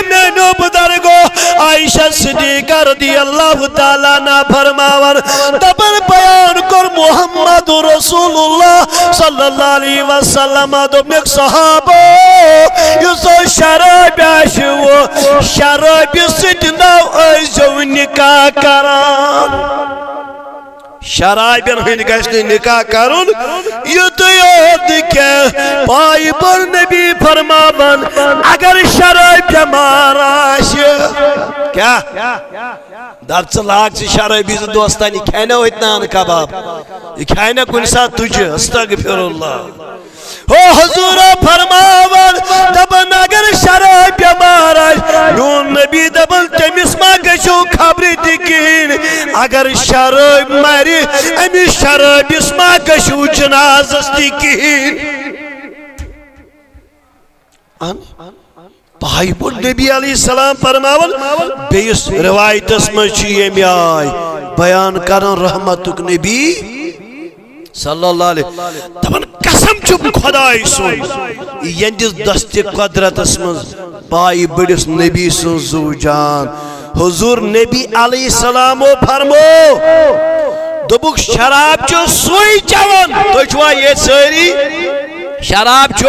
میانو بزرگو عائشہ صدیقہ رضی اللہ تعالیٰ عنہ فرماون دبن بیان کر محمد رسول اللہ صلی اللہ علیہ وسلم دوپنک صحابو یسو شراب آشو شراب سجنو ایزو نکاح کران شرابین ہند گشن نکاح کرن یہ تو یاد کہ پائی بر نبی فرماون اگر شراب بیمار آشو کیا درچ لاغ سے شرابی سے دوستانی کھینا ہو اتنا کباب یہ کھینا کن ساتھ تجھے استغفر اللہ او حضور فرماون دبن اگر شراب بیمار نون نبی دبن تمس ما گشو خبری تکین اگر شراب مری امی شراب اسما گشو جنازس تکین بھائی بول نبی علیہ السلام فرماون بیس روایت اسم چیئے میں آئی بیان کرن رحمتک نبی صلی اللہ علیہ دبن قسم چپ خدای سن یندس دست قدرت اسمز بائی بڑس نبی سن زو جان حضور نبی علیہ السلام فرمو دبک شراب چو سوئی چون تو چھوا یہ ساری شراب چو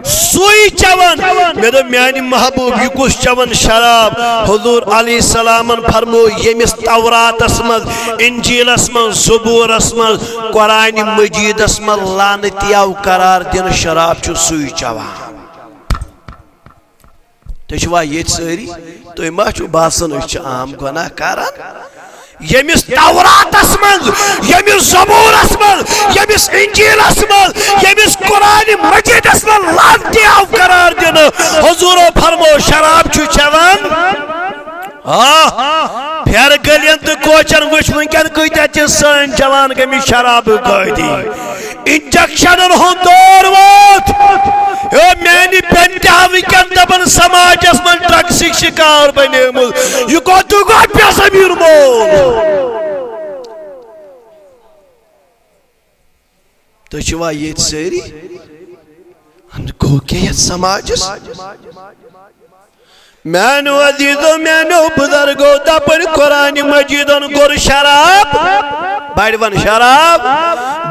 سوئی چون میرے میانی محبوب یہ کس چون شراب حضور علیہ السلام فرمو یمس تورات اسمد انجیل اسمد زبور اسمد قرآن مجید اسمد لانتیاو قرار دین شراب چو سوئی چون تو چھوا یہ ساری تو ما چھو باسن اچھ عام گناہ کاران یمس تورات اسمد یمس زبور اسمد یمس انجیل اسمد یمس قرآن مجید اسمد لانتیاو قرار دین حضور فرمو شراب چھو چون پھر گلین تو کوچن وش منکن کوئی تے سن جوان گمی شراب گئی انجیکشن ہون دور وات میانی پنٹاوی کن دبن سماج اسمن ڈرگسک شکار بنے مل یہ کو تو گو پیسا میر مول تو چھوا یہ سیری ہم کو کیا سماجس مینو عزیزو مینو بزرگو دبن قرآن مجیدن گر شراب بڑھون شراب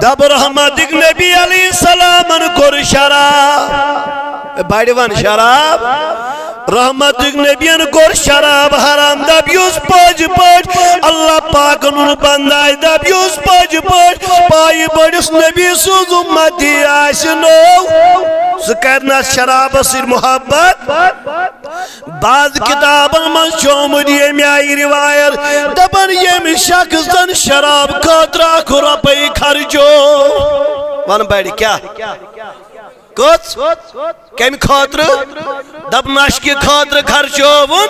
دب رحمتک نبی علیہ السلام گر شراب بڑھون شراب رحمتک نبیان گر شراب حرام دب یوز پاج پاج اللہ پاک نور بندائی دب یوز پاج پاج پائی بڑس نبی سوز امتی آسنو سکرنا شراب سر محبت بعض کتابن من چومد یہ آئی روایت دبن یہ شخص دن شراب خاطرہ کو رپئی خرچو ون بیڑی کیا کچھ کمی خاطر دب نشکی خاطر خرچوون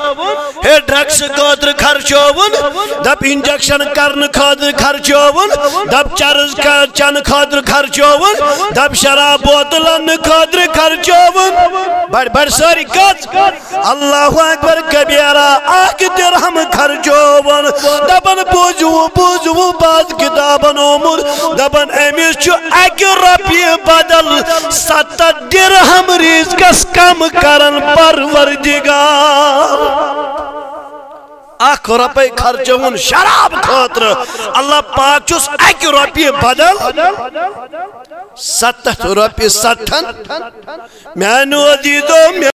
ہے ڈرگس خاطر خرچوون دب انجیکشن کرن خاطر خرچوون دب چرز چن خاطر خرچوون دب شراب بوتلن خاطر خرچوون بڑ ساری کچھ اللہ اکبر کبیرہ آکھ درہم خرچوون دبن بوجو بعض کتابن عمر دبن امیس چو اکی رپی بدل 7 درہم رزقس کم کرن پروردگار اخ رپے خرچون شراب خاطر اللہ پاک چوس اکی رپی بدل 7 رپی 60 مینو عزیزو